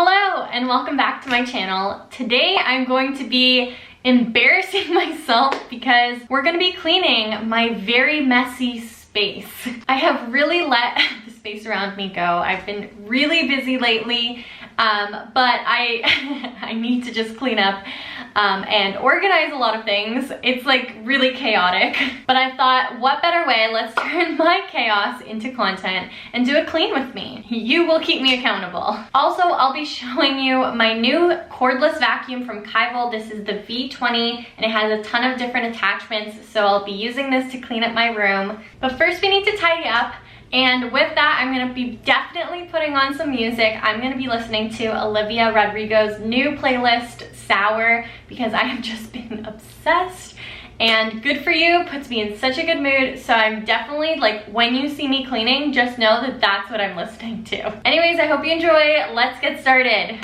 Hello and welcome back to my channel. Today I'm going to be embarrassing myself because we're going to be cleaning my very messy space. I have really let the space around me go. I've been really busy lately, but I need to just clean up and organize a lot of things. It's like really chaotic, but I thought, what better way? Let's turn my chaos into content and do a clean with me. You will keep me accountable. Also, I'll be showing you my new cordless vacuum from Kyvol. This is the V20 and it has a ton of different attachments, so I'll be using this to clean up my room. But first we need to tidy up. And with that, I'm gonna be definitely putting on some music. I'm gonna be listening to Olivia Rodrigo's new playlist, Sour, because I have just been obsessed. And Good For You puts me in such a good mood, so I'm definitely, like, when you see me cleaning, just know that that's what I'm listening to. Anyways, I hope you enjoy. Let's get started.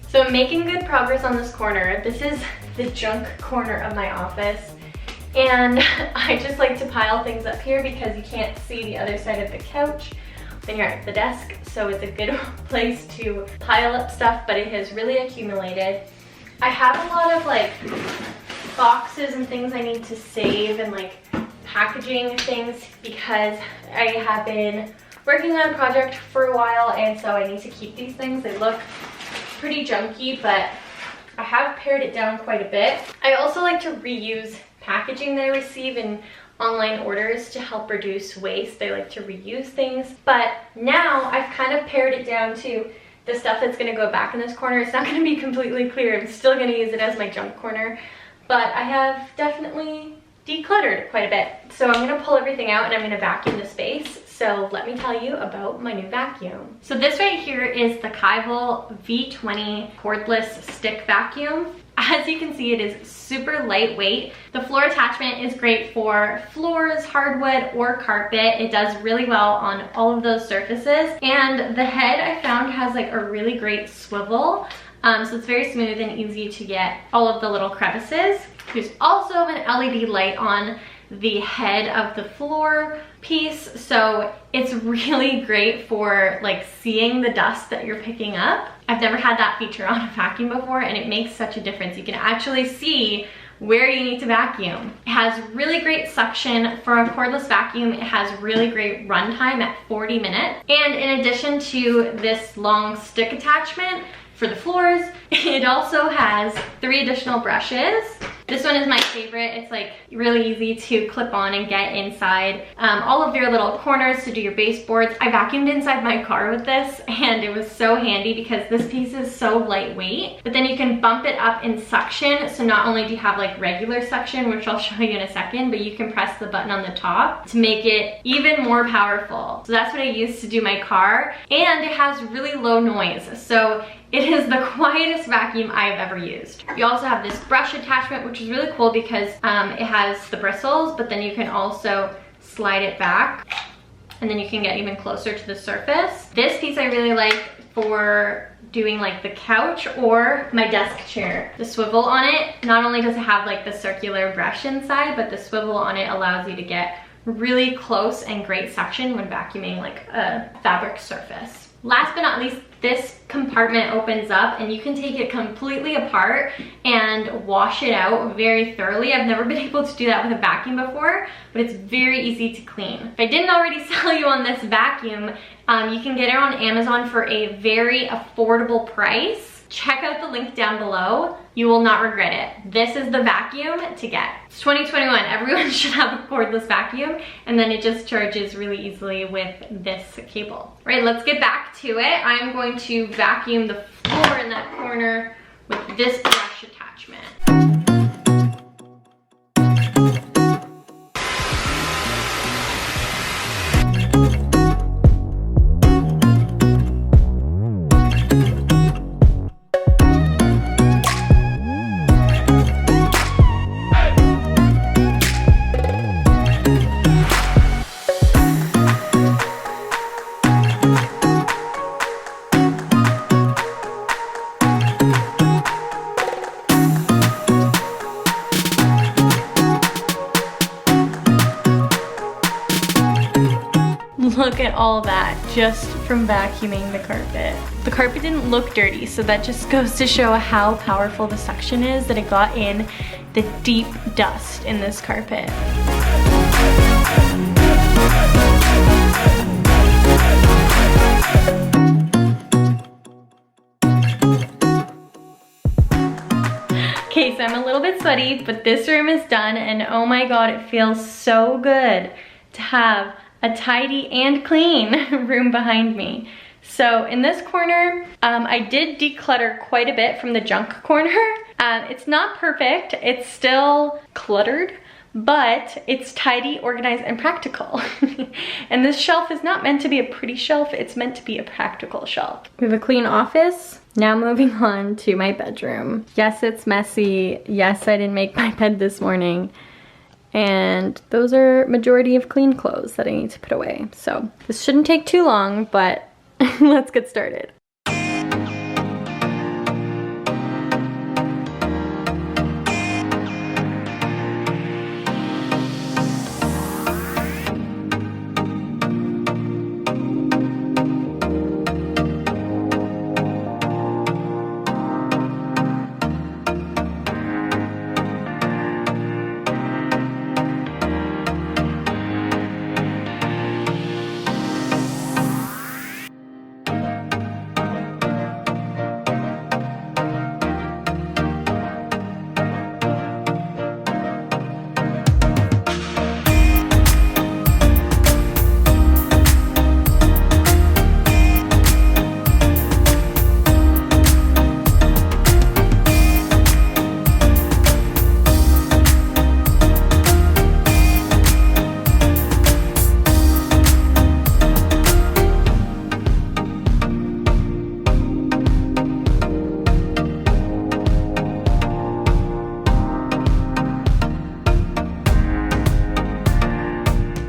So I'm making good progress on this corner. This is the junk corner of my office. And I just like to pile things up here because you can't see the other side of the couch when you're at the desk. So it's a good place to pile up stuff, but it has really accumulated. I have a lot of like boxes and things I need to save and like packaging things because I have been working on a project for a while, and so I need to keep these things. They look pretty junky, but I have pared it down quite a bit. I also like to reuse packaging that I receive in online orders to help reduce waste. I like to reuse things, but now I've kind of pared it down to the stuff that's going to go back in this corner. It's not going to be completely clear. I'm still going to use it as my junk corner, but I have definitely decluttered quite a bit. So I'm going to pull everything out and I'm going to vacuum the space. So let me tell you about my new vacuum. So this right here is the Kyvol V20 Cordless Stick Vacuum. As you can see, it is super lightweight. The floor attachment is great for floors, hardwood, or carpet. It does really well on all of those surfaces. And the head I found has like a really great swivel. So it's very smooth and easy to get all of the little crevices. There's also an LED light on the head of the floor piece, so it's really great for like seeing the dust that you're picking up. I've never had that feature on a vacuum before, and it makes such a difference. You can actually see where you need to vacuum. It has really great suction. For a cordless vacuum, it has really great runtime at 40 minutes. And in addition to this long stick attachment for the floors, it also has 3 additional brushes. This one is my favorite. It's like really easy to clip on and get inside all of your little corners to do your baseboards. I vacuumed inside my car with this and it was so handy because this piece is so lightweight, but then you can bump it up in suction. So not only do you have like regular suction, which I'll show you in a second, but you can press the button on the top to make it even more powerful. So that's what I use to do my car, and it has really low noise. So it is the quietest vacuum I've ever used. You also have this brush attachment, which is really cool because it has the bristles, but then you can also slide it back and then you can get even closer to the surface. This piece I really like for doing like the couch or my desk chair. The swivel on it, not only does it have like the circular brush inside, but the swivel on it allows you to get really close and great suction when vacuuming like a fabric surface. Last but not least, this compartment opens up and you can take it completely apart and wash it out very thoroughly. I've never been able to do that with a vacuum before, but it's very easy to clean. If I didn't already sell you on this vacuum, you can get it on Amazon for a very affordable price. Check out the link down below. You will not regret it. This is the vacuum to get. It's 2021, everyone should have a cordless vacuum, and then it just charges really easily with this cable. Right, let's get back to it. I'm going to vacuum the floor in that corner with this brush attachment. Look at all that just from vacuuming the carpet. The carpet didn't look dirty, so that just goes to show how powerful the suction is that it got in the deep dust in this carpet. Okay, so I'm a little bit sweaty, but this room is done, and oh my god, it feels so good to have a tidy and clean room behind me. So in this corner, I did declutter quite a bit from the junk corner. It's not perfect, it's still cluttered, but it's tidy, organized, and practical. And this shelf is not meant to be a pretty shelf, it's meant to be a practical shelf. We have a clean office. Now moving on to my bedroom. Yes, it's messy. Yes, I didn't make my bed this morning. And those are majority of clean clothes that I need to put away. So this shouldn't take too long, but let's get started.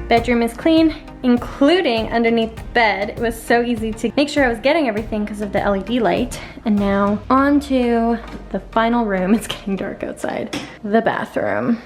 Bedroom is clean, including underneath the bed. It was so easy to make sure I was getting everything because of the LED light. And now on to the final room. It's getting dark outside. The bathroom.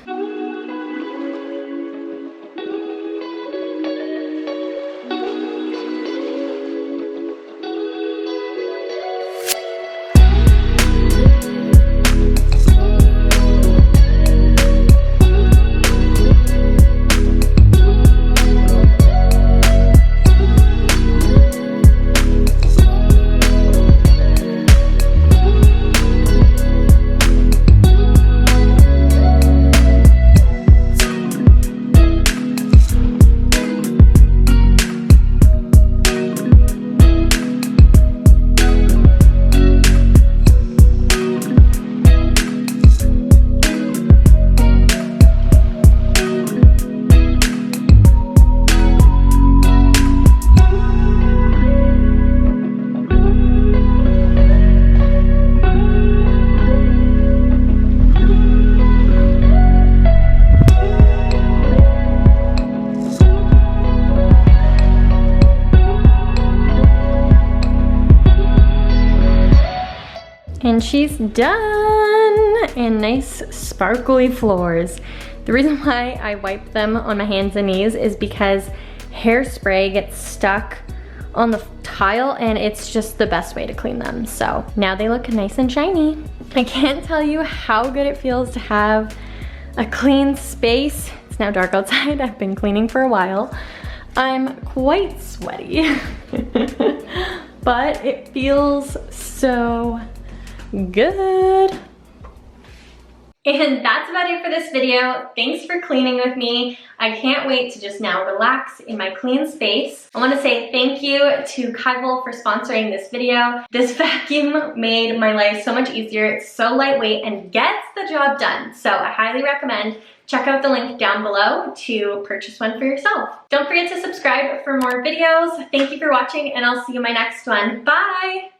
And she's done. And nice sparkly floors. The reason why I wipe them on my hands and knees is because hairspray gets stuck on the tile and it's just the best way to clean them. So now they look nice and shiny. I can't tell you how good it feels to have a clean space. It's now dark outside. I've been cleaning for a while. I'm quite sweaty, but it feels so good. And that's about it for this video. Thanks for cleaning with me. I can't wait to just now relax in my clean space. I want to say thank you to Kyvol for sponsoring this video. This vacuum made my life so much easier. It's so lightweight and gets the job done. So I highly recommend. Check out the link down below to purchase one for yourself. Don't forget to subscribe for more videos. Thank you for watching and I'll see you in my next one. Bye!